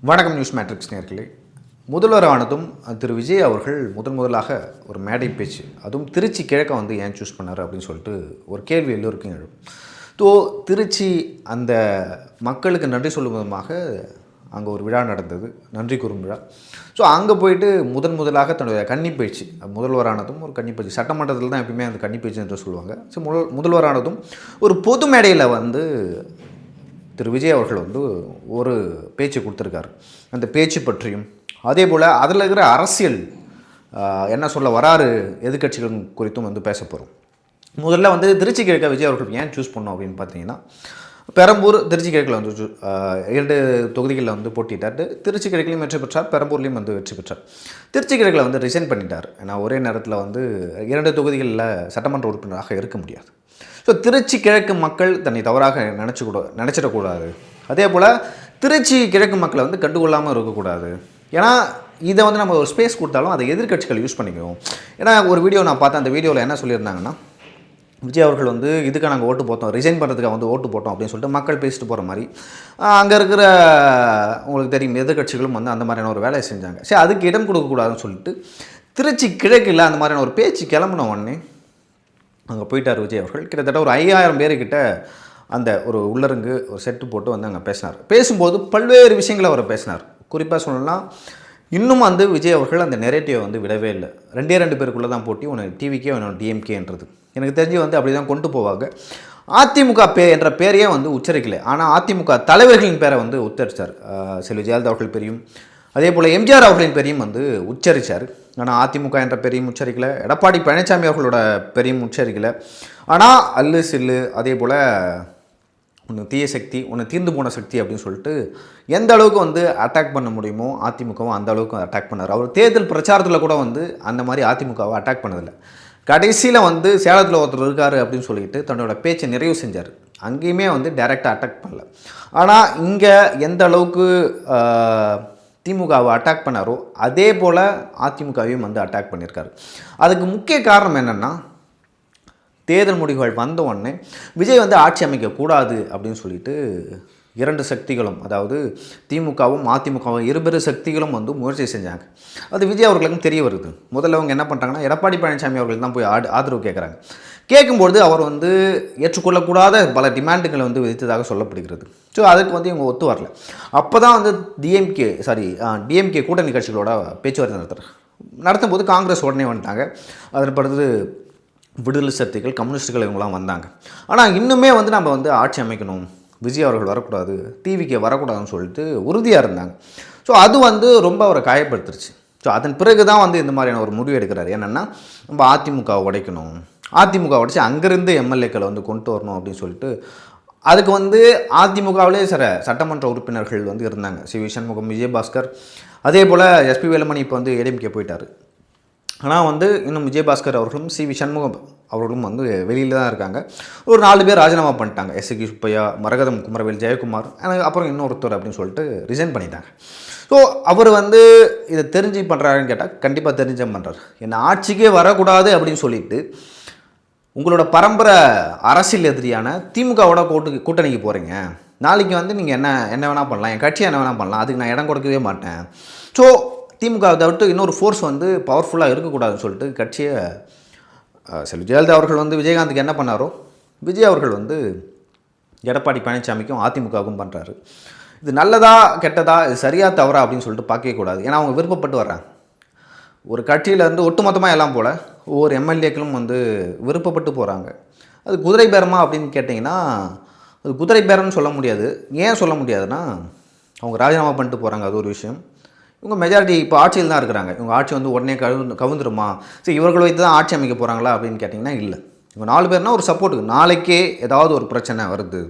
வணக்கம் news matrix நேர்களே. முதல்வரானதும் திரு விஜய் அவர்கள் முதலாக ஒரு மேடை பேச்சு, அதுவும் திருச்சி கிழக்க வந்து ஏன் சூஸ் பண்ணார் அப்படின்னு சொல்லிட்டு ஒரு கேள்வி எல்லோருக்கும் எழும். திருச்சி அந்த மக்களுக்கு நன்றி சொல்லும் விதமாக அங்கே ஒரு விழா நடந்தது, நன்றி கூறும் விழா. அங்கே போயிட்டு முதலாக தன்னுடைய கன்னிப்பயிற்சி, முதல்வரானதும் ஒரு கன்னிப்பயிற்சி, சட்டமன்றத்தில் தான் எப்பயுமே அந்த கன்னிப்பயிற்சி என்று சொல்லுவாங்க. முதல்வரானதும் ஒரு பொது மேடையில் வந்து திரு விஜய் அவர்கள் வந்து ஒரு பேச்சு கொடுத்துருக்காரு. அந்த பேச்சு பற்றியும் அதே போல் அதில் இருக்கிற அரசியல் என்ன சொல்ல வராரு எதிர்கட்சிகள் குறித்தும் வந்து பேச போகிறோம். முதல்ல வந்து திருச்சி கிழக்க விஜய் அவர்கள் ஏன் சூஸ் பண்ணோம் அப்படின்னு பார்த்தீங்கன்னா, பெரம்பூர் திருச்சி கிழக்கில் வந்து 2 தொகுதிகளில் வந்து போட்டிட்டார். திருச்சி கிழக்கிலையும் வெற்றி பெற்றார், பெரம்பூர்லேயும் வந்து வெற்றி பெற்றார். திருச்சி கிழக்கில் வந்து ரிசைன் பண்ணிட்டார். ஏன்னா ஒரே நேரத்தில் வந்து 2 தொகுதிகளில் சட்டமன்ற உறுப்பினராக இருக்க முடியாது. திருச்சி கிழக்கு மக்கள் தன்னை தவறாக நினச்சிடக்கூடாது. அதே போல் திருச்சி கிழக்கு மக்களை வந்து கண்டுகொள்ளாமல் இருக்கக்கூடாது. ஏன்னா இதை வந்து நம்ம ஒரு ஸ்பேஸ் கொடுத்தாலும் அதை எதிர்கட்சிகள் யூஸ் பண்ணிக்குவோம். ஏன்னா ஒரு வீடியோ நான் பார்த்தேன், அந்த வீடியோவில் என்ன சொல்லியிருந்தாங்கன்னா, விஜய் அவர்கள் வந்து இதுக்கு நாங்கள் ஓட்டு போட்டோம், ரிசைன் பண்ணுறதுக்காக வந்து ஓட்டு போட்டோம் அப்படின்னு சொல்லிட்டு மக்கள் பேசிட்டு போகிற மாதிரி அங்கே இருக்கிற உங்களுக்கு தெரியும் எதிர்கட்சிகளும் வந்து அந்த மாதிரியான ஒரு வேலையை செஞ்சாங்க. சரி, அதுக்கு இடம் கொடுக்கக்கூடாதுன்னு சொல்லிட்டு திருச்சி கிழக்கில் அந்த மாதிரியான ஒரு பேச்சு கிளம்பின உடனே அங்கே போயிட்டார் விஜய் அவர்கள். கிட்டத்தட்ட ஒரு 5000 பேர்கிட்ட அந்த ஒரு உள்ளரங்கு ஒரு செட்டு போட்டு வந்து அங்கே பேசினார். பேசும்போது பல்வேறு விஷயங்களை அவர் பேசினார். குறிப்பாக சொல்லணும்னா, இன்னும் வந்து விஜய் அவர்கள் அந்த நெரேட்டிவை வந்து விடவே இல்லை. 2 பேருக்குள்ளே தான் போட்டி, ஒன்று டிவிக்கே ஒன்று டிஎம்கேன்றது. எனக்கு தெரிஞ்சு வந்து அப்படி தான் கொண்டு போவாங்க. அதிமுக என்ற பேரையே வந்து உச்சரிக்கலை, ஆனால் அதிமுக தலைவர்களின் பேரை வந்து உச்சரித்தார். செல்வி ஜெயலலிதா அவர்கள் பெரியும், அதே போல் எம்ஜிஆர் அவர்களின் பெரியும் வந்து உச்சரித்தார். ஆனால் அதிமுக என்ற பெரியும் உச்சரிக்கலை, எடப்பாடி பழனிசாமி அவர்களோட பெரியும் உச்சரிக்கலை. ஆனால் அல்லு சில்லு, அதே போல் ஒன்று தீய சக்தி, ஒன்று தீர்ந்து போன சக்தி அப்படின்னு சொல்லிட்டு எந்த அளவுக்கு வந்து அட்டாக் பண்ண முடியுமோ அதிமுகவும் அந்த அளவுக்கு அட்டாக் பண்ணார். அவர் தேர்தல் பிரச்சாரத்தில் கூட வந்து அந்த மாதிரி அதிமுகவை அட்டாக் பண்ணதில்லை. கடைசியில் வந்து சேலத்தில் ஒருத்தர் இருக்கார் அப்படின்னு சொல்லிட்டு தன்னோட பேச்சை நிறைவு செஞ்சார். அங்கேயுமே வந்து டைரெக்டாக அட்டாக் பண்ணல. ஆனால் இங்கே எந்த அளவுக்கு திமுகவை அட்டாக் பண்ணாரோ அதே போல் அதிமுகவையும் வந்து அட்டாக் பண்ணியிருக்காரு. அதுக்கு முக்கிய காரணம் என்னென்னா, தேர்தல் முடிவுகள் வந்த உடனே விஜய் வந்து ஆட்சி அமைக்கக்கூடாது அப்படின்னு சொல்லிட்டு 2 சக்திகளும், அதாவது திமுகவும் அதிமுகவும் இருபெரு சக்திகளும் வந்து முயற்சி செஞ்சாங்க. அது விஜய் அவர்களுக்கும் தெரிய வருது. முதல்ல அவங்க என்ன பண்ணுறாங்கன்னா, எடப்பாடி பழனிசாமி அவர்கள் தான் போய் ஆதரவு கேட்குறாங்க. கேட்கும்பொழுது அவர் வந்து ஏற்றுக்கொள்ளக்கூடாத பல டிமாண்டுகளை வந்து விதித்ததாக சொல்லப்படுகிறது. அதுக்கு வந்து இவங்க ஒத்து வரல. அப்போ தான் வந்து டிஎம்கே கூட்டணி கட்சிகளோட பேச்சுவார்த்தை நடத்தும்போது காங்கிரஸ் உடனே வந்துட்டாங்க. அதன் பிறகு விடுதலை சிறுத்தைகள், கம்யூனிஸ்டுகள் இவங்களாம் வந்தாங்க. ஆனால் இன்னுமே வந்து நம்ம வந்து ஆட்சி அமைக்கணும், விஜய் அவர்கள் வரக்கூடாது, டிவிக்கு வரக்கூடாதுன்னு சொல்லிட்டு உறுதியாக இருந்தாங்க. அது வந்து ரொம்ப அவரை காயப்படுத்துருச்சு. அதன் பிறகு தான் வந்து இந்த மாதிரியான ஒரு முடிவு எடுக்கிறார். என்னென்னா, நம்ம அதிமுகவை உடைக்கணும், அதிமுக உடைச்சி அங்கேருந்து எம்எல்ஏக்களை வந்து கொண்டு வரணும் அப்படின்னு சொல்லிட்டு, அதுக்கு வந்து அதிமுகவிலே சட்டமன்ற உறுப்பினர்கள் வந்து இருந்தாங்க. சி வி சண்முகம், விஜயபாஸ்கர், அதே போல் எஸ்பி வேலுமணி இப்போ வந்து ஏடிஎம்கே போயிட்டார். ஆனால் வந்து இன்னும் விஜயபாஸ்கர் அவர்களும் சி வி சண்முகம் அவர்களும் வந்து வெளியில் தான் இருக்காங்க. ஒரு 4 பேர் ராஜினாமா பண்ணிட்டாங்க. எஸ்கி சுப்பையா, மரகதம் குமரவேல், ஜெயக்குமார், அப்புறம் இன்னொருத்தர் அப்படின்னு சொல்லிட்டு ரிசைன் பண்ணிட்டாங்க. அவர் வந்து இதை தெரிஞ்சு பண்ணுறாருன்னு கேட்டால் கண்டிப்பாக தெரிஞ்ச பண்ணுறாரு. என்ன ஆட்சிக்கே வரக்கூடாது அப்படின்னு சொல்லிட்டு உங்களோட பரம்பரை அரசியல் எதிரியான திமுகவோட கூட்டணிக்கு போகிறீங்க. நாளைக்கு வந்து நீங்கள் என்ன வேணால் பண்ணலாம், என் கட்சியை என்ன வேணால் பண்ணலாம், அதுக்கு நான் இடம் கொடுக்கவே மாட்டேன். திமுகவை தவிர்த்து இன்னொரு ஃபோர்ஸ் வந்து பவர்ஃபுல்லாக இருக்கக்கூடாதுன்னு சொல்லிட்டு கட்சியை செல்வி ஜெயலலிதா அவர்கள் வந்து விஜயகாந்துக்கு என்ன பண்ணாரோ, விஜய் அவர்கள் வந்து எடப்பாடி பழனிசாமிக்கும் அதிமுகவுக்கும் பண்ணுறாரு. இது நல்லதா கெட்டதா, இது சரியாக தவறா அப்படின்னு சொல்லிட்டு பார்க்கக்கூடாது. ஏன்னா அவங்க விருப்பப்பட்டு வர்றாங்க. ஒரு கட்சியிலேருந்து ஒட்டுமொத்தமாக எல்லாம் போல் ஒவ்வொரு எம்எல்ஏக்களும் வந்து விருப்பப்பட்டு போகிறாங்க. அது குதிரை பேரமா அப்படின்னு கேட்டிங்கன்னா, அது குதிரை பேரம்னு சொல்ல முடியாது. ஏன் சொல்ல முடியாதுன்னா, அவங்க ராஜினாமா பண்ணிட்டு போகிறாங்க, அது ஒரு விஷயம். இவங்க மெஜாரிட்டி இப்போ ஆட்சியில் தான் இருக்கிறாங்க. இவங்க ஆட்சி வந்து உடனே கவுந்துருமா, சரி இவர்கள் வைத்து தான் ஆட்சி அமைக்க போகிறாங்களா அப்படின்னு கேட்டிங்கன்னா இல்லை. இவங்க 4 பேர்னால் ஒரு சப்போர்ட்டுக்கு, நாளைக்கே ஏதாவது ஒரு பிரச்சனை வருது,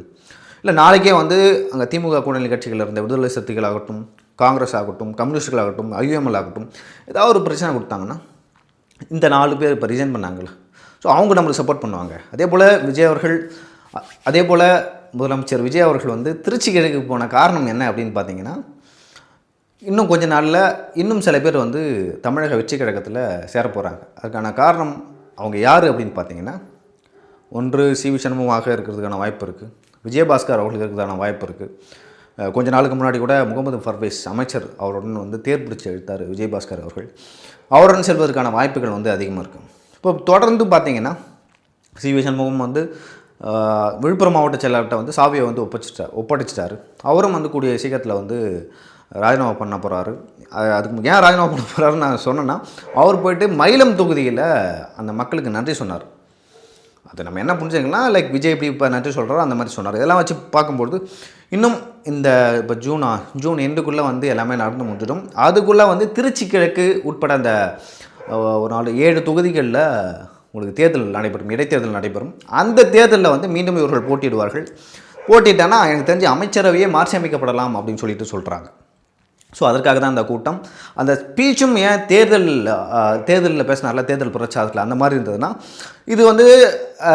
இல்லை நாளைக்கே வந்து அங்கே திமுக கூட்டணி கட்சிகள் இருந்த விடுதலை சக்திகள் ஆகட்டும், காங்கிரஸ் ஆகட்டும், கம்யூனிஸ்டுகள் ஆகட்டும், ஐயுஎம்எல் ஆகட்டும், ஏதாவது ஒரு பிரச்சனை கொடுத்தாங்கன்னா இந்த 4 பேர் இப்போ ரிசைன் பண்ணாங்களே, அவங்க நம்மளுக்கு சப்போர்ட் பண்ணுவாங்க. அதே போல் முதலமைச்சர் விஜய் அவர்கள் வந்து திருச்சி கிழக்கு போன காரணம் என்ன அப்படின்னு பார்த்தீங்கன்னா, இன்னும் கொஞ்ச நாளில் இன்னும் சில பேர் வந்து தமிழக வெற்றி கழகத்தில் சேர போகிறாங்க. அதுக்கான காரணம் அவங்க யார் அப்படின்னு பார்த்தீங்கன்னா, ஒன்று சி வி சண்முகமாக இருக்கிறதுக்கான வாய்ப்பு இருக்குது, விஜயபாஸ்கர் அவர்களுக்கு இருக்கிறதான வாய்ப்பு இருக்குது, கொஞ்ச நாளுக்கு முன்னாடி கூட முகமது பர்வேஸ் அமைச்சர் அவருடன் வந்து தேர் பிடிச்சி எழுத்தார் விஜயபாஸ்கர் அவர்கள். அவருடன் செல்வதற்கான வாய்ப்புகள் வந்து அதிகமாக இருக்குது. இப்போ தொடர்ந்து பார்த்தீங்கன்னா சி.வி. சண்முகம் வந்து விழுப்புரம் மாவட்ட செயலாளர்கிட்ட வந்து சாவியை வந்து ஒப்படைச்சிட்டாரு. அவரும் வந்து கூடிய சீக்கிரத்தில் வந்து ராஜினாமா பண்ண போகிறாரு. அதுக்கு ஏன் ராஜினாமா பண்ண போகிறாருன்னு நான் சொன்னேன்னா, அவர் போயிட்டு மயிலம் தொகுதியில் அந்த மக்களுக்கு நன்றி சொன்னார். அது நம்ம என்ன புரிஞ்சுக்கலாம், லைக் விஜய் எப்படி இப்போ நன்றி சொல்கிறாரோ அந்த மாதிரி சொன்னார். இதெல்லாம் வச்சு பார்க்கும்பொழுது இன்னும் இந்த இப்போ ஜூன் எண்டுக்குள்ளே வந்து எல்லாமே நடந்து முடிஞ்சிடும். அதுக்குள்ளே வந்து திருச்சி கிழக்கு உட்பட அந்த ஒரு 7 தொகுதிகளில் உங்களுக்கு தேர்தல் நடைபெறும், இடைத்தேர்தல் நடைபெறும். அந்த தேர்தலில் வந்து மீண்டும் இவர்கள் போட்டியிடுவார்கள். போட்டிட்டானா எனக்கு தெரிஞ்சு அமைச்சரவையே மாற்றி அமைக்கப்படலாம் அப்படின்னு சொல்லிட்டு சொல்கிறாங்க. ஸோ அதற்காக தான் அந்த கூட்டம். அந்த ஸ்பீச்சும் ஏன் தேர்தலில் பேசினார்ல, தேர்தல் பிரச்சாரத்தில் அந்த மாதிரி இருந்ததுன்னா, இது வந்து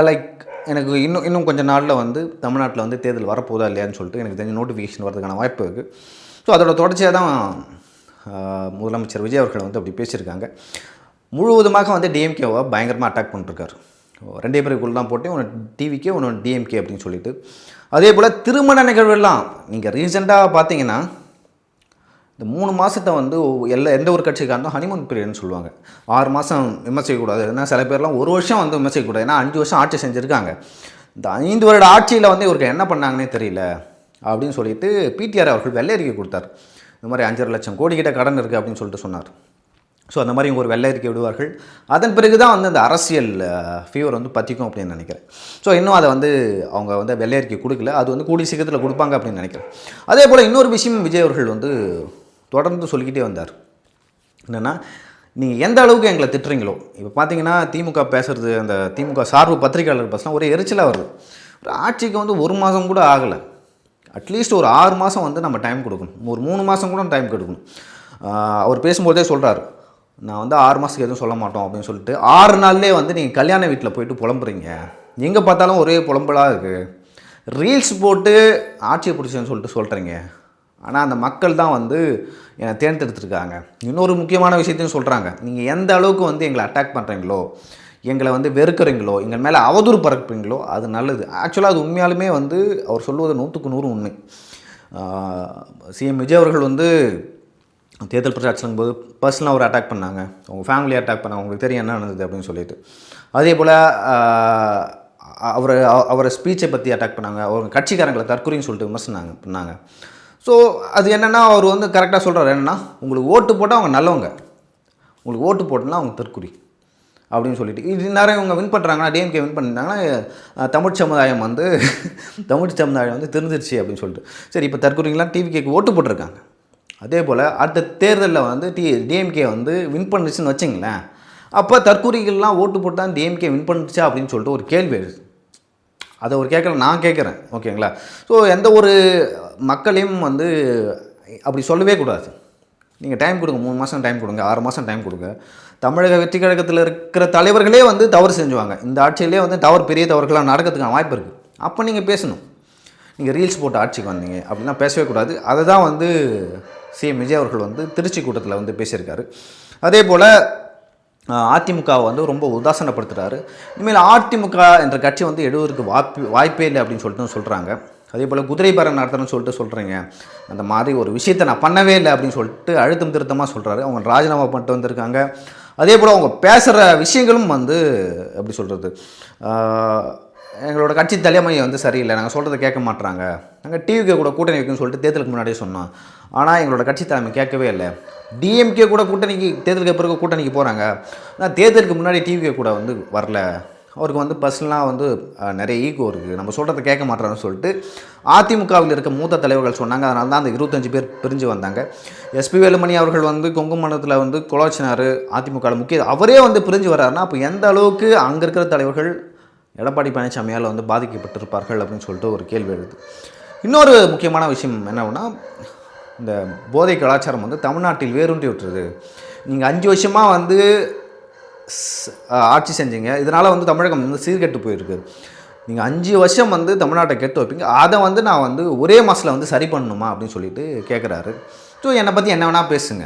லைக் எனக்கு இன்னும் கொஞ்சம் நாளில் வந்து தமிழ்நாட்டில் வந்து தேர்தல் வரப்போதா இல்லையான்னு சொல்லிட்டு எனக்கு தெரிஞ்ச நோட்டிஃபிகேஷன் வரதுக்கான வாய்ப்பு இருக்குது. ஸோ அதோட தொடர்ச்சியாக தான் முதலமைச்சர் விஜய் அவர்கள் வந்து அப்படி பேசியிருக்காங்க. முழுவதுமாக வந்து டிஎம்கேவை பயங்கரமாக அட்டாக் பண்ணிருக்காரு. 2 பேருக்குள்ள தான் போட்டு ஒன்று டிவிகே ஒன்று டிஎம்கே அப்படின்னு சொல்லிட்டு. அதே போல் திருமண நிகழ்வுலாம் நீங்கள் ரீசெண்டாக பார்த்தீங்கன்னா இந்த 3 மாதத்தை வந்து எந்த ஒரு கட்சிக்காரனும் ஹனிமூன் பீரியட்னு சொல்லுவாங்க. 6 மாதம் விமர்சிக்கக்கூடாது. ஏன்னா சில பேர்லாம் 1 வருஷம் வந்து விமர்சிக்கக்கூடாது. ஏன்னா 5 வருஷம் ஆட்சி செஞ்சுருக்காங்க. இந்த 5 வருட ஆட்சியில் வந்து இவருக்கு என்ன பண்ணாங்கன்னே தெரியல அப்படின்னு சொல்லிட்டு பிடிஆர் அவர்கள் வெள்ளை அறிக்கை கொடுத்தார். இந்த மாதிரி 5.5 லட்சம் கோடி கிட்ட கடன் இருக்குது அப்படின்னு சொல்லிட்டு சொன்னார். ஸோ அந்த மாதிரி ஒரு வெள்ளை அறிக்கை விடுவார்கள். அதன் பிறகு தான் வந்து அந்த அரசியல் ஃபீவர் வந்து பற்றிக்கும் அப்படின்னு நினைக்கிறேன். ஸோ இன்னும் அதை வந்து அவங்க வந்து வெள்ளை அறிக்கை கொடுக்கல. அது வந்து கூடிய சீக்கிரத்தில் கொடுப்பாங்க அப்படின்னு நினைக்கிறேன். அதே போல் இன்னொரு விஷயம் விஜய் அவர்கள் வந்து தொடர்ந்து சொல்லிக்கிட்டே வந்தார். என்னென்னா, நீங்கள் எந்த அளவுக்கு எங்களை திட்டுறீங்களோ, இப்போ பார்த்தீங்கன்னா திமுக பேசுகிறது, அந்த திமுக சார்பு பத்திரிகையாளர் பஸ்லாம் ஒரே எரிச்சலாக வருது. ஒரு ஆட்சிக்கு வந்து 1 மாதம் கூட ஆகலை. அட்லீஸ்ட் ஒரு 6 மாதம் வந்து நம்ம டைம் கொடுக்கணும். ஒரு 3 மாதம் கூட டைம் கொடுக்கணும். அவர் பேசும்போதே சொல்கிறார், நான் வந்து 6 மாதத்துக்கு எதுவும் சொல்ல மாட்டோம் அப்படின்னு சொல்லிட்டு 6 நாள்லேயே வந்து நீங்கள் கல்யாண வீட்டில் போயிட்டு புலம்புறீங்க. எங்கே பார்த்தாலும் ஒரே புலம்பலாக இருக்குது. ரீல்ஸ் போட்டு ஆட்சியை பிடிச்சேன்னு சொல்லிட்டு சொல்கிறீங்க. ஆனால் அந்த மக்கள் தான் வந்து என்னை தேர்ந்தெடுத்துருக்காங்க. இன்னொரு முக்கியமான விஷயத்தையும் சொல்கிறாங்க, நீங்கள் எந்த அளவுக்கு வந்து எங்களை அட்டாக் பண்ணுறீங்களோ, எங்களை வந்து வெறுக்கிறீங்களோ, எங்கள் மேலே அவதூறு பரப்புறீங்களோ அது நல்லது. ஆக்சுவலாக அது உண்மையாலுமே வந்து அவர் சொல்வது 100க்கு 100 உண்மை. சிஎம் விஜய் அவர்கள் வந்து தேர்தல் பிரச்சாரம் போது பர்சனலாக ஒரு அட்டாக் பண்ணாங்க, அவங்க ஃபேமிலியை அட்டாக் பண்ணாங்க, அவங்களுக்கு தெரியும் என்ன நடந்தது அப்படின்னு சொல்லிட்டு. அதே போல் அவரை ஸ்பீச்சை பற்றி அட்டாக் பண்ணாங்க, அவங்க கட்சிக்காரங்களை தற்கொலைன்னு சொல்லிட்டு பண்ணாங்க. ஸோ அது என்னென்னா, அவர் வந்து கரெக்டாக சொல்கிறார். என்னென்னா, உங்களுக்கு ஓட்டு போட்டால் அவங்க நல்லவங்க, உங்களுக்கு ஓட்டு போட்டோன்னா அவங்க தற்கொலை அப்படின்னு சொல்லிட்டு. இது நேரம் இவங்க வின் பண்ணுறாங்கன்னா, டிஎம்கே வின் பண்ணிட்டாங்கன்னா தமிழ் சமுதாயம் வந்து தெரிஞ்சிருச்சு அப்படின்னு சொல்லிட்டு. சரி, இப்போ தற்கொலைங்களாம் டிவிகேக்கு ஓட்டு போட்டிருக்காங்க. அதே போல் அடுத்த தேர்தலில் வந்து டிஎம்கே வந்து வின் பண்ணிச்சுன்னு வச்சிங்களேன், அப்போ தற்கொலைகள்லாம் ஓட்டு போட்டு தான் டிஎம்கே வின் பண்ணிச்சா அப்படின்னு சொல்லிட்டு ஒரு கேள்வி எழுது. அதை ஒரு கேட்கல, நான் கேட்குறேன். ஓகேங்களா? ஸோ எந்த ஒரு மக்களையும் வந்து அப்படி சொல்லவே கூடாது. நீங்கள் டைம் கொடுங்க, 3 மாதம் டைம் கொடுங்க, 6 மாதம் டைம் கொடுங்க. தமிழக வெற்றி கழகத்தில் இருக்கிற தலைவர்களே வந்து தவறு செஞ்சுவாங்க. இந்த ஆட்சியிலே வந்து பெரிய தவறுகளாக நடக்கிறதுக்கான வாய்ப்பு இருக்குது. அப்போ நீங்கள் பேசணும். நீங்கள் ரீல்ஸ் போட்டு ஆட்சிக்கு வந்தீங்க அப்படின்னா பேசவே கூடாது. அதை தான் வந்து சிஎம் விஜய் அவர்கள் வந்து திருச்சி கூட்டத்தில் வந்து பேசியிருக்காரு. அதே போல் அதிமுகவை வந்து ரொம்ப உதாசனப்படுத்துகிறாரு. இனிமேல் அதிமுக என்ற கட்சி வந்து எழுவதற்கு வாய்ப்பே இல்லை அப்படின்னு சொல்லிட்டு சொல்கிறாங்க. அதே போல் குதிரை பேரம் நடத்தணும்னு சொல்லிட்டு சொல்கிறீங்க. அந்த மாதிரி ஒரு விஷயத்தை நான் பண்ணவே இல்லை அப்படின்னு சொல்லிட்டு அழுத்தம் திருத்தமாக சொல்கிறாரு. அவங்க ராஜினாமா பண்ணிட்டு வந்திருக்காங்க. அதே போல் அவங்க பேசுகிற விஷயங்களும் வந்து எப்படி சொல்கிறது, எங்களோட கட்சி தலைமையை வந்து சரியில்லை, நாங்கள் சொல்கிறத கேட்க மாட்டுறாங்க, நாங்கள் டிவிகே கூட கூட்டணி வைக்கணும்னு சொல்லிட்டு தேர்தலுக்கு முன்னாடியே சொன்னோம், ஆனால் எங்களோட கட்சி தலைமை கேட்கவே இல்லை. டிஎம்கே கூட தேர்தலுக்கு பிறகு கூட்டணிக்கு போகிறாங்க, ஆனால் தேர்தலுக்கு முன்னாடி டிவிகே கூட வந்து வரல. அவருக்கு வந்து பர்சனலாக வந்து நிறைய ஈகோ இருக்குது, நம்ம சொல்கிறத கேட்க மாட்டோம்னு சொல்லிட்டு அதிமுகவில் இருக்க மூத்த தலைவர்கள் சொன்னாங்க. அதனால தான் அந்த 25 பேர் பிரிஞ்சு வந்தாங்க. எஸ்பி வேலுமணி அவர்கள் வந்து கொங்குமண்டலத்தில் வந்து கொலாச்சினார் அதிமுக அவரே வந்து பிரிஞ்சு வர்றாருன்னா அப்போ எந்த அளவுக்கு அங்கே இருக்கிற தலைவர்கள் எடப்பாடி பழனிசாமியால் வந்து பாதிக்கப்பட்டிருப்பார்கள் அப்படின்னு சொல்லிட்டு ஒரு கேள்வி எழுது. இன்னொரு முக்கியமான விஷயம் என்னன்னா, இந்த போதை கலாச்சாரம் வந்து தமிழ்நாட்டில் வேரூன்றி விட்டுருது. நீங்கள் 5 வருஷமாக வந்து ஆட்சி செஞ்சீங்க, இதனால் வந்து தமிழகம் வந்து சீர்கெட்டு போயிருக்கு. நீங்கள் 5 வருஷம் வந்து தமிழ்நாட்டை கெட்டு வைப்பீங்க, அதை வந்து நான் வந்து ஒரே மாதத்தில் வந்து சரி பண்ணணுமா அப்படின்னு சொல்லிட்டு கேட்குறாரு. ஸோ என்னை பற்றி என்ன வேணால் பேசுங்க,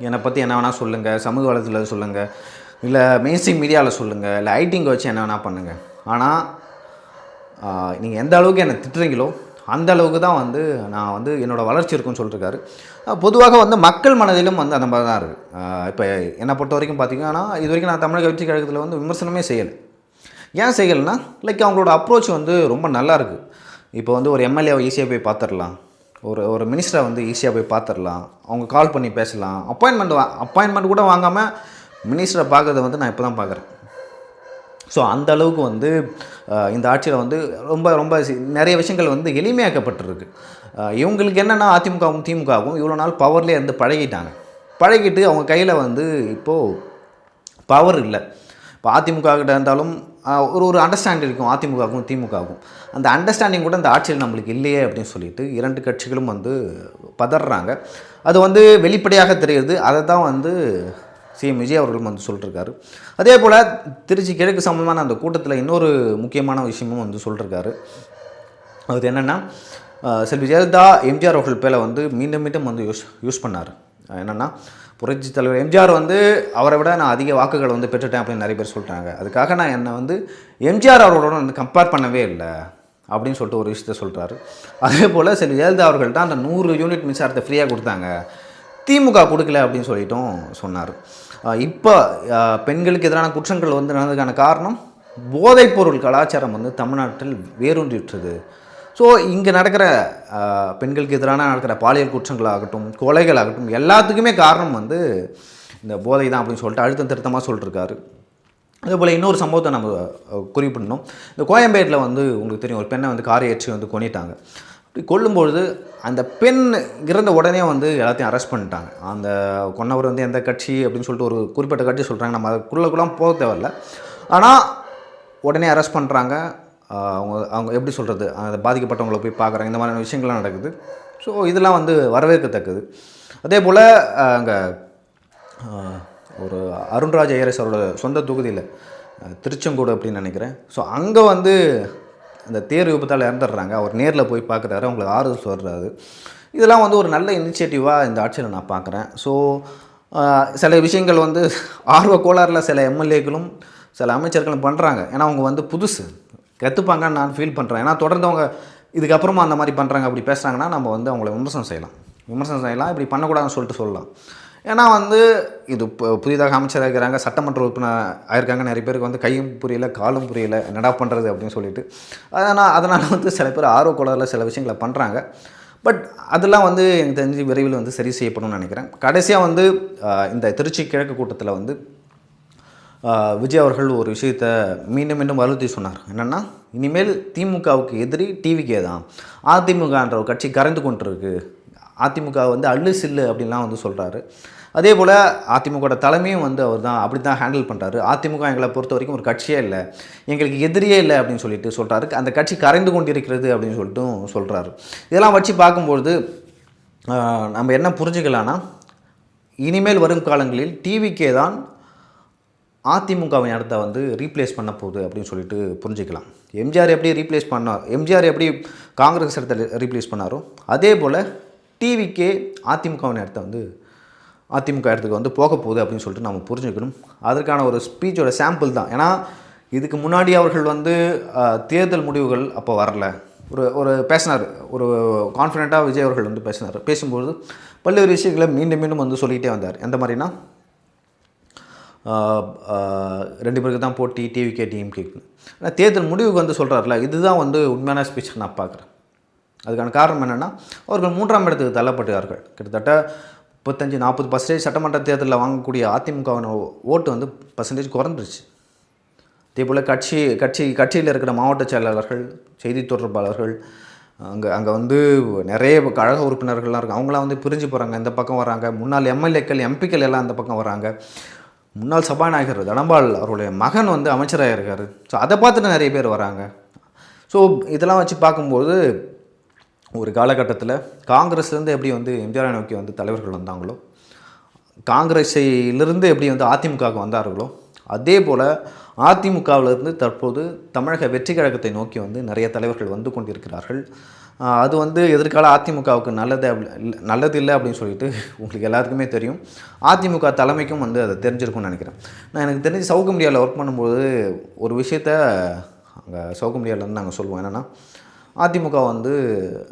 என்னை பற்றி என்ன வேணால் சொல்லுங்கள், சமூக வலைதளத்தில் சொல்லுங்கள், இல்லை மெயின்ஸ்ட்ரீம் மீடியாவில் சொல்லுங்கள், இல்லை ஐடிங்கை வச்சு என்ன வேணால் பண்ணுங்கள். ஆனால் நீங்கள் எந்த அளவுக்கு என்னை திட்டுறீங்களோ அந்த அளவுக்கு தான் வந்து நான் வந்து என்னோடய வளர்ச்சி இருக்குன்னு சொல்லியிருக்காரு. பொதுவாக வந்து மக்கள் மனதிலும் வந்து அந்த மாதிரி தான் இருக்குது. இப்போ என்னை பொறுத்த வரைக்கும் பார்த்திங்கன்னா, இது வரைக்கும் நான் தமிழக வெற்றி கழகத்தில் வந்து விமர்சனமே செய்யலை. ஏன் செய்யலைன்னா, லைக் அவங்களோட அப்ரோச் வந்து ரொம்ப நல்லாயிருக்கு. இப்போ வந்து ஒரு எம்எல்ஏவை ஈஸியாக போய் பார்த்துடலாம், ஒரு மினிஸ்டரை வந்து ஈஸியாக போய் பார்த்துடலாம், அவங்க கால் பண்ணி பேசலாம். அப்பாயின்மெண்ட் கூட வாங்காமல் மினிஸ்டரை பார்க்குறத வந்து நான் இப்போ தான் பார்க்குறேன். ஸோ அந்த அளவுக்கு வந்து இந்த ஆட்சியில் வந்து ரொம்ப ரொம்ப நிறைய விஷயங்கள் வந்து எளிமையாக்கப்பட்டிருக்கு. இவங்களுக்கு என்னென்னா, அதிமுகவும் திமுகவும் இவ்வளோ நாள் பவர்லேயே இருந்து பழகிட்டு அவங்க கையில் வந்து இப்போது பவர் இல்லை. இப்போ அதிமுக கிட்ட இருந்தாலும் ஒரு அண்டர்ஸ்டாண்டிங் இருக்கும் அதிமுகவுக்கும் திமுகவுக்கும். அந்த அண்டர்ஸ்டாண்டிங் கூட இந்த ஆட்சியில் நம்மளுக்கு இல்லையே அப்படின்னு சொல்லிட்டு 2 கட்சிகளும் வந்து பதறாங்க. அது வந்து வெளிப்படையாக தெரியுது. அதை தான் வந்து சிஎம் விஜய் அவர்களும் வந்து சொல்லியிருக்காரு. அதே போல் திருச்சி கிழக்கு சம்பந்தமான அந்த கூட்டத்தில் இன்னொரு முக்கியமான விஷயமும் வந்து சொல்லியிருக்காரு. அது என்னென்னா, செல்வி ஜெயலலிதா எம்ஜிஆர் அவர்கள் பேரை வந்து மீண்டும் வந்து யூஸ் பண்ணார். என்னென்னா, புரட்சி தலைவர் எம்ஜிஆர் வந்து அவரை விட நான் அதிக வாக்குகள் வந்து பெற்றுட்டேன் அப்படின்னு நிறைய பேர் சொல்லிட்டாங்க. அதுக்காக நான் என்னை வந்து எம்ஜிஆர் அவர்களோட வந்து கம்பேர் பண்ணவே இல்லை அப்படின்னு சொல்லிட்டு ஒரு விஷயத்த சொல்கிறாரு. அதே போல் செல்வி ஜெயலலிதா அவர்கள் தான் அந்த 100 யூனிட் மின்சாரத்தை ஃப்ரீயாக கொடுத்தாங்க, திமுக கொடுக்கல அப்படின்னு சொல்லிட்டும் சொன்னார். இப்போ பெண்களுக்கு எதிரான குற்றங்கள் வந்து நடந்ததுக்கான காரணம் போதைப்பொருள் கலாச்சாரம் வந்து தமிழ்நாட்டில் வேரூன்றிட்டுருது. ஸோ இங்கே நடக்கிற பெண்களுக்கு எதிரான நடக்கிற பாலியல் குற்றங்களாகட்டும், கொலைகளாகட்டும், எல்லாத்துக்குமே காரணம் வந்து இந்த போதை தான் அப்படின்னு சொல்லிட்டு அழுத்தம் திருத்தமாக சொல்லிட்டுருக்காரு. அதேபோல் இன்னொரு சம்பவத்தை நம்ம குறிப்பிடணும். இந்த கோயம்பேட்டில் வந்து உங்களுக்கு தெரியும், ஒரு பெண்ணை வந்து காரை ஏற்றி வந்து கொன்னிட்டாங்க. அப்படி கொல்லும்பொழுது அந்த பெண் இறந்த உடனே வந்து எல்லாத்தையும் அரெஸ்ட் பண்ணிட்டாங்க. அந்த கொன்னவர் வந்து எந்த கட்சி அப்படின்னு சொல்லிட்டு ஒரு குறிப்பிட்ட கட்சி சொல்கிறாங்க. நம்ம அதுக்குள்ளே போக தேவையில்ல. ஆனால் உடனே அரெஸ்ட் பண்ணுறாங்க. அவங்க எப்படி சொல்கிறது, அந்த பாதிக்கப்பட்டவங்களை போய் பார்க்குறாங்க. இந்த மாதிரியான விஷயங்கள்லாம் நடக்குது. ஸோ இதெல்லாம் வந்து வரவேற்கத்தக்கது. அதே போல் அங்கே ஒரு அருண்ராஜ் ஐயரஸ் அவரோட சொந்த தொகுதியில் திருச்செங்கோடு அப்படின்னு நினைக்கிறேன். ஸோ அங்கே வந்து அந்த தேர் விபத்தால் இறந்துடுறாங்க. அவர் நேரில் போய் பார்க்குறாரு, அவங்களுக்கு ஆறுதல் சொல்கிறாரு. இதெல்லாம் வந்து ஒரு நல்ல இனிஷியேட்டிவாக இந்த ஆட்சியில் நான் பார்க்குறேன். ஸோ சில விஷயங்கள் வந்து ஆர்வ கோளாறில் சில எம்எல்ஏக்களும் சில அமைச்சர்களும் பண்ணுறாங்க. ஏன்னா அவங்க வந்து புதுசு கற்றுப்பாங்கன்னு நான் ஃபீல் பண்ணுறேன். ஏன்னா தொடர்ந்து அவங்க இதுக்கப்புறமா அந்த மாதிரி பண்ணுறாங்க, அப்படி பேசுகிறாங்கன்னா நம்ம வந்து அவங்கள விமர்சனம் செய்யலாம். இப்படி பண்ணக்கூடாதுன்னு சொல்லிட்டு சொல்லலாம். ஏன்னா வந்து இது இப்போ புதிதாக அமைச்சராக இருக்கிறாங்க, சட்டமன்ற உறுப்பினர் ஆயிருக்காங்க. நிறைய பேருக்கு வந்து கையும் புரியல, காலும் புரியல, என்னடா பண்ணுறது அப்படின்னு சொல்லிட்டு. அதனால் வந்து சில பேர் ஆர்வக்கோளாறில் சில விஷயங்களை பண்ணுறாங்க. பட் அதெல்லாம் வந்து எனக்கு தெரிஞ்சு விரைவில் வந்து சரி செய்யப்படும்னு நினைக்கிறேன். கடைசியாக வந்து இந்த திருச்சி கிழக்கு கூட்டத்தில் வந்து விஜய் அவர்கள் ஒரு விஷயத்தை மீண்டும் வலியுறுத்தி சொன்னார். என்னென்னா, இனிமேல் திமுகவுக்கு எதிரி டிவிக்கே தான், அதிமுகன்ற ஒரு கட்சி கரைந்து கொண்டிருக்கு, அதிமுக வந்து அள்ளு சில்லு அப்படின்லாம் வந்து சொல்கிறாரு. அதே போல் அதிமுக தலைமையும் வந்து அவர் தான் அப்படி தான் ஹேண்டில் பண்ணுறாரு. அதிமுக எங்களை பொறுத்த வரைக்கும் ஒரு கட்சியே இல்லை, எங்களுக்கு எதிரியே இல்லை அப்படின்னு சொல்லிட்டு சொல்கிறாரு. அந்த கட்சி கரைந்து கொண்டிருக்கிறது அப்படின்னு சொல்லிட்டு சொல்கிறாரு. இதெல்லாம் வச்சு பார்க்கும்பொழுது நம்ம என்ன புரிஞ்சுக்கலான்னா, இனிமேல் வரும் காலங்களில் டிவிக்கே தான் அதிமுகவின் இடத்த வந்து ரீப்ளேஸ் பண்ண போகுது அப்படின்னு சொல்லிட்டு புரிஞ்சுக்கலாம். எம்ஜிஆர் எப்படி காங்கிரஸ் இடத்த ரீப்ளேஸ் பண்ணாரோ அதே போல் டிவிக்கே அதிமுகவின் இடத்த வந்து அதிமுக இடத்துக்கு வந்து போக போகுது அப்படின்னு சொல்லிட்டு நம்ம புரிஞ்சுக்கணும். அதற்கான ஒரு ஸ்பீச்சோட சாம்பிள் தான். ஏன்னா இதுக்கு முன்னாடி அவர்கள் வந்து தேர்தல் முடிவுகள் அப்போ வரல, ஒரு பேசினார், ஒரு கான்ஃபிடெண்ட்டாக விஜய் அவர்கள் வந்து பேசும்போது பல்வேறு விஷயங்களை மீண்டும் வந்து சொல்லிக்கிட்டே வந்தார். எந்த மாதிரினா, 2 பேருக்கு தான் போட்டி, டிவிகே டிஎம்கேக்கு. ஆனால் தேர்தல் முடிவுக்கு வந்து சொல்கிறார்ல, இதுதான் வந்து உண்மையான ஸ்பீச் நான் பார்க்குறேன். அதுக்கான காரணம் என்னென்னா, அவர்கள் 3ஆம் இடத்துக்கு தள்ளப்பட்டார்கள். கிட்டத்தட்ட 35-40% சட்டமன்ற தேர்தலில் வாங்கக்கூடிய அதிமுகவின் ஓட்டு வந்து பர்சன்டேஜ் குறைஞ்சிருச்சு. அதே போல் கட்சியில் இருக்கிற மாவட்ட செயலாளர்கள், செய்தி தொடர்பாளர்கள், அங்கே வந்து நிறைய கழக உறுப்பினர்கள்லாம் இருக்குது. அவங்களாம் வந்து பிரிஞ்சு போகிறாங்க, இந்த பக்கம் வராங்க. முன்னாள் எம்எல்ஏக்கள் எம்பிக்கள் எல்லாம் இந்த பக்கம் வராங்க. முன்னாள் சபாநாயகர் தனபால் அவருடைய மகன் வந்து அமைச்சராக இருக்கார். ஸோ அதை பார்த்துட்டு நிறைய பேர் வராங்க. ஸோ இதெல்லாம் வச்சு பார்க்கும்போது ஒரு காலகட்டத்தில் காங்கிரஸ்லேருந்து எப்படி வந்து எம்ஜிஆரை நோக்கி வந்து தலைவர்கள் வந்தாங்களோ, காங்கிரஸிலிருந்து எப்படி வந்து அதிமுகவுக்கு வந்தார்களோ, அதே போல் அதிமுகவிலிருந்து தற்போது தமிழக வெற்றி கழகத்தை நோக்கி வந்து நிறைய தலைவர்கள் வந்து கொண்டிருக்கிறார்கள். அது வந்து எதிர்கால அதிமுகவுக்கு நல்லது இல்லை அப்படின்னு சொல்லிட்டு உங்களுக்கு எல்லாத்துக்குமே தெரியும். அதிமுக தலைமைக்கும் வந்து அதை தெரிஞ்சிருக்கும்னு நினைக்கிறேன். எனக்கு தெரிஞ்சு சவுக்கு மீடியாவில் ஒர்க் பண்ணும்போது ஒரு விஷயத்த அங்கே சவுக்கு மீடியாவிலேருந்து நாங்கள் சொல்லுவோம். என்னென்னா, அதிமுக வந்து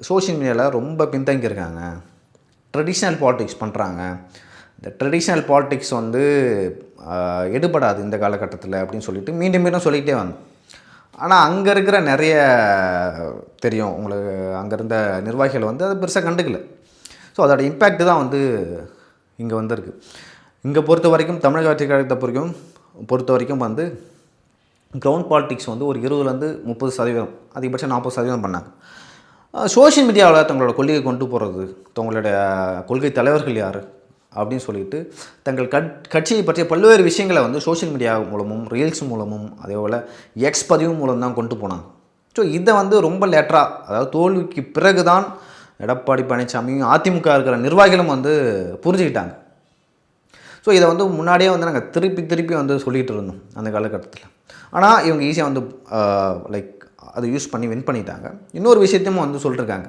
சோஷியல் மீடியாவில் ரொம்ப பின்தங்கியிருக்காங்க, ட்ரெடிஷ்னல் பாலிடிக்ஸ் பண்ணுறாங்க, இந்த ட்ரெடிஷ்னல் பாலிடிக்ஸ் வந்து எடுபடாது இந்த காலகட்டத்தில் அப்படின்னு சொல்லிட்டு மீண்டும் மீண்டும் சொல்லிக்கிட்டே வந்தோம். ஆனால் அங்கே இருக்கிற நிறைய தெரியும் உங்களுக்கு, அங்கே இருந்த நிர்வாகிகள் வந்து அதை பெருசாக கண்டுக்கல. ஸோ அதோட இம்பேக்ட் தான் வந்து இங்கே வந்திருக்கு. இங்கே பொறுத்த வரைக்கும் தமிழக வெற்றி கழகத்தை பொறுத்த வரைக்கும் வந்து கிரவுண்ட் பாலிடிக்ஸ் வந்து ஒரு 20% 30%, அதிகபட்சம் 40% பண்ணாங்க. சோஷியல் மீடியாவில் தங்களோட கொள்கையை கொண்டு போகிறது, தங்களுடைய கொள்கை தலைவர்கள் யார் அப்படின்னு சொல்லிட்டு தங்கள் கட்சியை பற்றிய பல்வேறு விஷயங்களை வந்து சோஷியல் மீடியா மூலமும் ரீல்ஸ் மூலமும் அதே போல் எக்ஸ் பதிவு மூலம் தான் கொண்டு போனாங்க. ஸோ இதை வந்து ரொம்ப லேட்டராக, அதாவது தோல்விக்கு பிறகு தான் எடப்பாடி பழனிசாமியும் அதிமுக இருக்கிற நிர்வாகிகளும் வந்து புரிஞ்சுக்கிட்டாங்க. ஸோ இதை வந்து முன்னாடியே வந்து நாங்கள் திருப்பி வந்து சொல்லிகிட்டு இருந்தோம் அந்த காலகட்டத்தில். ஆனால் இவங்க ஈஸியாக வந்து லைக் அதை யூஸ் பண்ணி வின் பண்ணிட்டாங்க. இன்னொரு விஷயத்தையும் வந்து சொல்லியிருக்காங்க,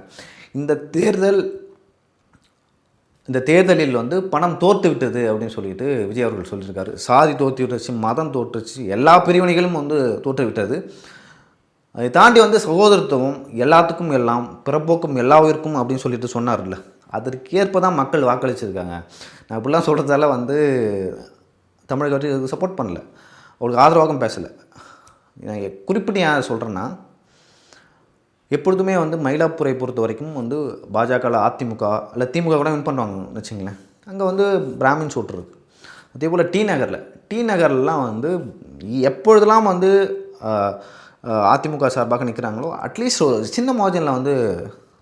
இந்த தேர்தலில் வந்து பணம் தோற்று விட்டது அப்படின்னு சொல்லிட்டு விஜய் அவர்கள் சொல்லியிருக்காரு. சாதி தோற்று விட்டுருச்சு, மதம் தோற்றுச்சு, எல்லா பிரிவினைகளும் வந்து தோற்று விட்டது. அதை தாண்டி வந்து சகோதரத்துவம், எல்லாத்துக்கும் எல்லாம், பிறப்போக்கும் எல்லா உயிருக்கும் அப்படின்னு சொல்லிட்டு சொன்னார்ல, அதற்கேற்ப தான் மக்கள் வாக்களிச்சிருக்காங்க. நான் இப்படிலாம் சொல்கிறதால வந்து தமிழக கட்சி சப்போர்ட் பண்ணல, அவங்களுக்கு ஆதரவாகவும் பேசலை. நான் குறிப்பிட்டு ஏன் சொல்கிறேன்னா, எப்பொழுதுமே வந்து மயிலாப்பூரை பொறுத்த வரைக்கும் வந்து பாஜகவில் அதிமுக இல்லை திமுக கூட வின் பண்ணுவாங்கன்னு வச்சுங்களேன். அங்கே வந்து பிராமின்ஸ் ஓட்டு இருக்குது. அதே போல் டி நகர்லாம் வந்து எப்பொழுதெல்லாம் வந்து அதிமுக சார்பாக நிற்கிறாங்களோ அட்லீஸ்ட் ஒரு சின்ன மார்ஜினில் வந்து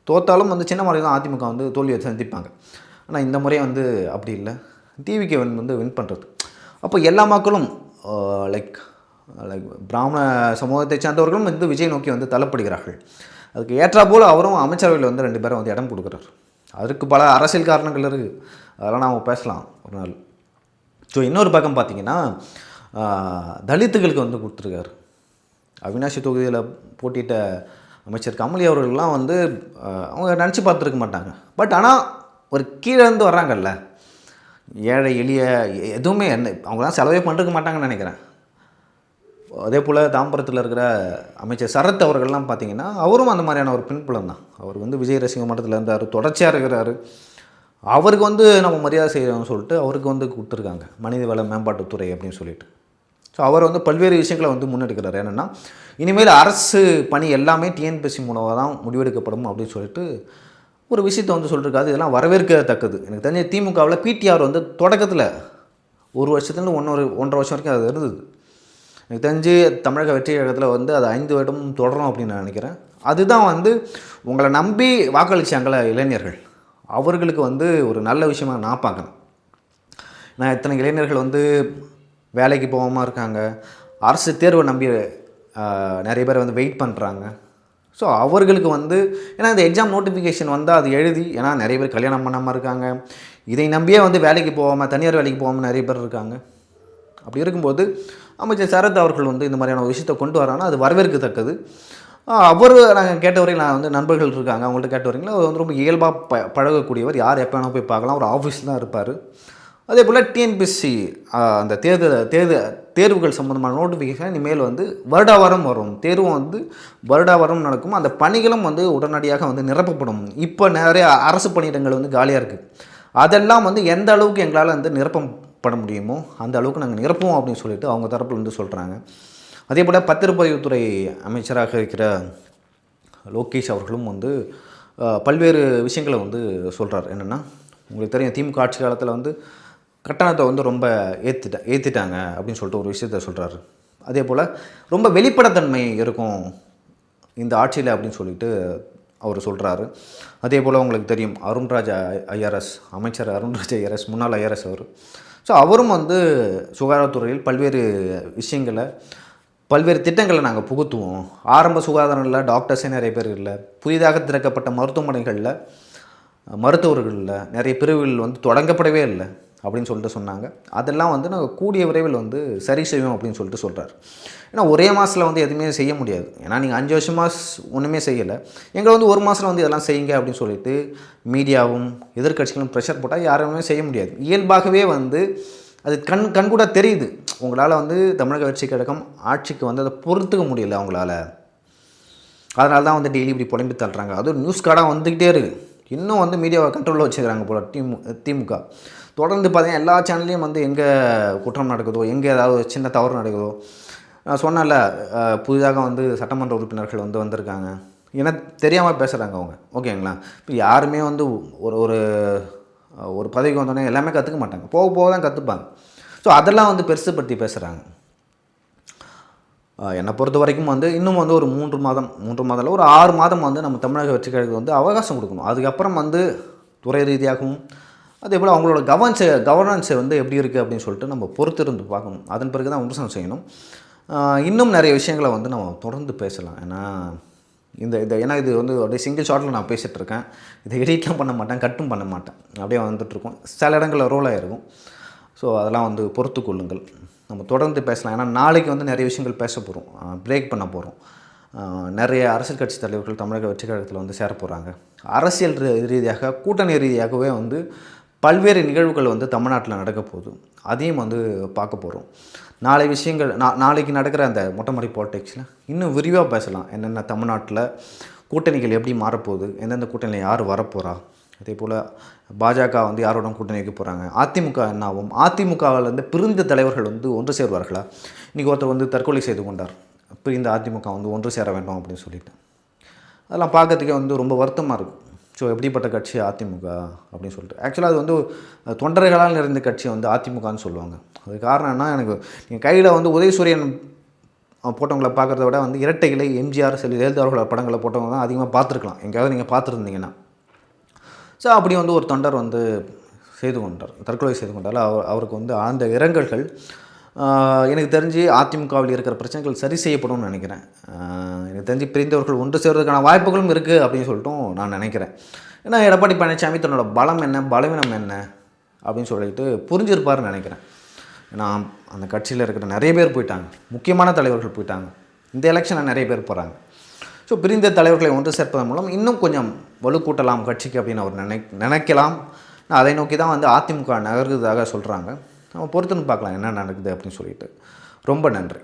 தோற்றாலும் வந்து சின்ன மார்ஜின் தான் அதிமுக வந்து தோல்வியை சந்திப்பாங்க. ஆனால் இந்த முறையே வந்து அப்படி இல்லை, டிவிக்கு வந்து வின் பண்ணுறது. அப்போ எல்லா மக்களும் லைக் பிராமண சமூகத்தை சார்ந்தவர்களும் வந்து விஜய் நோக்கி வந்து தள்ளப்படுகிறார்கள். அதுக்கு ஏற்றாப்போல் அவரும் அமைச்சரவையில் வந்து 2 பேரும் வந்து இடம் கொடுக்குறாரு. அதுக்கு பல அரசியல் காரணங்கள் இருக்குது, அதெல்லாம் நாம் பேசலாம் ஒரு நாள். ஸோ இன்னொரு பக்கம் பார்த்திங்கன்னா தலித்துகளுக்கு வந்து கொடுத்துருக்காரு. அவினாஷி தொகுதியில் போட்டியிட்ட அமைச்சர் கமலி அவர்கள்லாம் வந்து அவங்க நினச்சி பார்த்துருக்க மாட்டாங்க. பட் ஆனால் ஒரு கீழே இருந்து வர்றாங்கல்ல, ஏழை எளிய எதுவுமே அவங்களாம் செலவே பண்ணிருக்க மாட்டாங்கன்னு நினைக்கிறேன். அதே போல் தாம்பரத்தில் இருக்கிற அமைச்சர் சரத் அவர்கள்லாம் பார்த்திங்கன்னா அவரும் அந்த மாதிரியான ஒரு பின்புலம் தான். அவர் வந்து விஜய் ரசிக மன்றத்தில் இருந்தார், தொடர்ச்சியாக இருக்கிறாரு. அவருக்கு வந்து நம்ம மரியாதை செய்யணும்னு சொல்லிட்டு அவருக்கு வந்து கொடுத்துருக்காங்க மனிதவள மேம்பாட்டுத்துறை அப்படின்னு சொல்லிட்டு. ஸோ அவர் வந்து பல்வேறு விஷயங்களை வந்து முன்னெடுக்கிறார். என்னென்னா இனிமேல் அரசு பணி எல்லாமே டிஎன்பிஎஸ்சி மூலமாக தான் முடிவெடுக்கப்படும் அப்படின்னு சொல்லிட்டு ஒரு விஷயத்தை வந்து சொல்லியிருக்காரு. இதெல்லாம் வரவேற்கத்தக்கது. எனக்கு தெரிஞ்ச திமுகவில் பிடிஆர் வந்து தொடக்கத்தில் 1 வருஷத்துலேருந்து 1.5 வருஷம் வரைக்கும் அது இருந்தது. எனக்கு தெரிஞ்சு தமிழக வெற்றி கழகத்தில் வந்து அது 5 வருடம் தொடரும் அப்படின்னு நான் நினைக்கிறேன். அதுதான் வந்து உங்களை நம்பி வாக்களிச்சாங்கள இளைஞர்கள், அவர்களுக்கு வந்து ஒரு நல்ல விஷயமாக நான் பார்க்குறேன். நான் இத்தனை இளைஞர்கள் வந்து வேலைக்கு போகாமல் இருக்காங்க, அரசு தேர்வை நம்பி நிறைய பேர் வந்து வெயிட் பண்ணுறாங்க. ஸோ அவர்களுக்கு வந்து ஏன்னா இந்த எக்ஸாம் நோட்டிஃபிகேஷன் வந்தால் அது எழுதி, ஏன்னா நிறைய பேர் கல்யாணம் பண்ணாமல் இருக்காங்க, இதை நம்பியே வந்து வேலைக்கு போகாமல் தனியார் வேலைக்கு போகாமல் நிறைய பேர் இருக்காங்க. அப்படி இருக்கும்போது அமைச்சர் சரத் அவர்கள் வந்து இந்த மாதிரியான விஷயத்தை கொண்டு வராங்கன்னா அது வரவேற்கத்தக்கது. அவர் நாங்கள் கேட்டவரையும் நான் வந்து நண்பர்கள் இருக்காங்க, அவங்கள்ட்ட கேட்டவரைங்களா அவர் வந்து ரொம்ப இயல்பாக பழகக்கூடியவர், யார் எப்போ வேணால் போய் பார்க்கலாம், ஒரு ஆஃபீஸில் தான் இருப்பார். அதே போல் டிஎன்பிஎஸ்சி அந்த தேர்வுகள் சம்மந்தமான நோட்டிஃபிகேஷன் இனிமேல் வந்து வருடாவாரம் வரும், தேர்வும் வந்து வருடாவாரம் நடக்கும், அந்த பணிகளும் வந்து உடனடியாக வந்து நிரப்பப்படும். இப்போ நிறைய அரசு பணியிடங்கள் வந்து காலியாக இருக்குது, அதெல்லாம் வந்து எந்த அளவுக்கு எங்களால் வந்து நிரப்பப்பட முடியுமோ அந்த அளவுக்கு நாங்கள் நிரப்புவோம் அப்படின்னு சொல்லிட்டு அவங்க தரப்பில் வந்து சொல்கிறாங்க. அதே போல் பத்திரப்பதிவுத்துறை அமைச்சராக இருக்கிற லோகேஷ் அவர்களும் வந்து பல்வேறு விஷயங்களை வந்து சொல்கிறார். என்னென்னா உங்களுக்கு தெரியும் திமுக ஆட்சி காலத்தில் வந்து கட்டணத்தை வந்து ரொம்ப ஏற்றிட்டாங்க அப்படின்னு சொல்லிட்டு ஒரு விஷயத்த சொல்கிறாரு. அதே போல் ரொம்ப வெளிப்படைத்தன்மை இருக்கும் இந்த ஆட்சியில் அப்படின்னு சொல்லிட்டு அவர் சொல்கிறாரு. அதே போல் உங்களுக்கு தெரியும் அருண்ராஜ் ஐஆர்எஸ் அமைச்சர் அருண்ராஜ் ஐஆர்எஸ் முன்னாள் ஐஆர்எஸ் அவர். ஸோ அவரும் வந்து சுகாதாரத்துறையில் பல்வேறு விஷயங்களை பல்வேறு திட்டங்களை நாங்கள் புகுத்துவோம், ஆரம்ப சுகாதாரங்களில் டாக்டர்ஸே நிறைய பேர் இல்லை, புதிதாக திறக்கப்பட்ட மருத்துவமனைகளில் மருத்துவர்களில் நிறைய பிரிவுகள் வந்து தொடங்கப்படவே இல்லை அப்படின்னு சொல்லிட்டு சொன்னாங்க. அதெல்லாம் வந்து நாங்கள் கூடிய விரைவில் வந்து சரி செய்வோம் அப்படின்னு சொல்லிட்டு சொல்கிறார். ஏன்னா ஒரே மாதத்தில் வந்து எதுவுமே செய்ய முடியாது, ஏன்னா நீங்கள் 5 வருஷமாக ஒன்றுமே செய்யலை, எங்களை வந்து 1 மாதத்தில் வந்து இதெல்லாம் செய்யுங்க அப்படின்னு சொல்லிட்டு மீடியாவும் எதிர்கட்சிகளும் ப்ரெஷர் போட்டால் யாருமே செய்ய முடியாது. இயல்பாகவே வந்து அது கண்கூட தெரியுது. உங்களால் வந்து தமிழக வெற்றி கழகம் ஆட்சிக்கு வந்து அதை பொறுத்துக்க முடியல அவங்களால. அதனால தான் வந்து டெய்லி இப்படி புலம்பி தள்ளுறாங்க. அதுவும் நியூஸ் கார்டாக வந்துக்கிட்டே இருக்குது. இன்னும் வந்து மீடியாவை கண்ட்ரோலில் வச்சுக்கிறாங்க போல் திமுக. தொடர்ந்து பார்த்தீங்கன்னா எல்லா சேனல்லையும் வந்து எங்கே குற்றம் நடக்குதோ, எங்கே ஏதாவது சின்ன தவறு நடக்குதோ, நான் சொன்னேன்ல புதிதாக வந்து சட்டமன்ற உறுப்பினர்கள் வந்து வந்திருக்காங்க, ஏன்னா தெரியாமல் பேசுகிறாங்க அவங்க, ஓகேங்களா. இப்போ யாருமே வந்து ஒரு ஒரு ஒரு பதவிக்கு வந்தோடனே எல்லாமே கற்றுக்க மாட்டாங்க, போக போக தான் கற்றுப்பாங்க. ஸோ அதெல்லாம் வந்து பெருசுப்படுத்தி பேசுகிறாங்க. என்னை பொறுத்த வரைக்கும் வந்து இன்னும் வந்து ஒரு 3 மாதம் இல்லை ஒரு 6 மாதம் வந்து நம்ம தமிழக வெற்றிக் கழகத்துக்கு வந்து அவகாசம் கொடுக்கணும். அதுக்கப்புறம் வந்து துறை ரீதியாகவும் அதே போல் அவங்களோட கவர்னன்ஸ் வந்து எப்படி இருக்குது அப்படின்னு சொல்லிட்டு நம்ம பொறுத்திருந்து பார்க்கணும். அதன் பிறகு தான் விமர்சனம் செய்யணும். இன்னும் நிறைய விஷயங்களை வந்து நம்ம தொடர்ந்து பேசலாம். ஏன்னா இது வந்து அப்படியே சிங்கிள் ஷாட்டில் நான் பேசிகிட்ருக்கேன். இதை எடிட்லாம் பண்ண மாட்டேன், கட்டும் பண்ண மாட்டேன், அப்படியே வந்துட்டுருக்கோம். சில இடங்களில் ரோல் ஆகிருக்கும். ஸோ அதெல்லாம் வந்து பொறுத்து கொள்ளுங்கள். நம்ம தொடர்ந்து பேசலாம். ஏன்னா நாளைக்கு வந்து நிறைய விஷயங்கள் பேச போகிறோம், பிரேக் பண்ண போகிறோம். நிறைய அரசியல் கட்சி தலைவர்கள் தமிழக வெற்றிக் கழகத்தில் வந்து சேர போகிறாங்க. அரசியல் ரீதியாக கூட்டணி ரீதியாகவே வந்து பல்வேறு நிகழ்வுகள் வந்து தமிழ்நாட்டில் நடக்க போகுது. அதையும் வந்து பார்க்க போகிறோம். நாளை விஷயங்கள் நாளைக்கு நடக்கிற அந்த மொட்டைமாடி பாலிடிக்ஸில் இன்னும் விரிவாக பேசலாம். என்னென்ன தமிழ்நாட்டில் கூட்டணிகள் எப்படி மாறப்போகுது, எந்தெந்த கூட்டணியில் யார் வரப்போகிறா, அதே போல் பாஜக வந்து யாரோட கூட்டணி வைக்க போகிறாங்க, அதிமுக என்ன ஆகும், அதிமுகவில் வந்து பிரிந்த தலைவர்கள் வந்து ஒன்று சேருவார்களா. இன்றைக்கி ஒருத்தர் வந்து தற்கொலை செய்து கொண்டார், பிரிந்த அதிமுக வந்து ஒன்று சேர வேண்டும் அப்படின்னு சொல்லிட்டு. அதெல்லாம் பார்க்கறதுக்கே வந்து ரொம்ப வருத்தமாக இருக்கும். ஸோ எப்படிப்பட்ட கட்சி அதிமுக அப்படின்னு சொல்லிட்டு. ஆக்சுவலாக அது வந்து தொண்டர்களால் நிறைந்த கட்சி வந்து அதிமுகன்னு சொல்லுவாங்க. அது காரணம் என்ன, எனக்கு என் கையில் வந்து உதயசூரியன் போட்டவங்களை பார்க்குறத விட வந்து இரட்டை இலை எம்ஜிஆர் ஜெயலலிதா அவர்களோட படங்களை போட்டவங்க தான் அதிகமாக பார்த்துருக்கலாம், எங்கேயாவது நீங்கள் பார்த்துருந்தீங்கன்னா. ஸோ அப்படி வந்து ஒரு தொண்டர் வந்து தற்கொலை செய்து கொண்டார். அவருக்கு வந்து ஆழ்ந்த இரங்கல்கள். எனக்கு தெரிஞ்சு அதிமுகவில் இருக்கிற பிரச்சனைகள் சரி செய்யப்படும்னு நினைக்கிறேன். எனக்கு தெரிஞ்சு பிரிந்தவர்கள் ஒன்று சேர்வதற்கான வாய்ப்புகளும் இருக்குது அப்படின்னு சொல்லிட்டும் நான் நினைக்கிறேன். ஏன்னா எடப்பாடி பழனிசாமி தன்னோட பலம் என்ன பலவீனம் என்ன அப்படின்னு சொல்லிட்டு புரிஞ்சிருப்பாருன்னு நினைக்கிறேன். ஏன்னா அந்த கட்சியில் இருக்கிற நிறைய பேர் போயிட்டாங்க, முக்கியமான தலைவர்கள் போயிட்டாங்க. இந்த எலெக்ஷனில் நிறைய பேர் போகிறாங்க. ஸோ பிரிந்த தலைவர்களை ஒன்று சேர்ப்பதன் மூலம் இன்னும் கொஞ்சம் வலுக்கூட்டலாம் கட்சிக்கு அப்படின்னு அவர் நினைக்கலாம். அதை நோக்கி தான் வந்து அதிமுக நகர்கிறதாக சொல்கிறாங்க. நம்ம பொறுத்துன்னு பார்க்கலாம் என்ன நடக்குது அப்படின்னு சொல்லிட்டு. ரொம்ப நன்றி.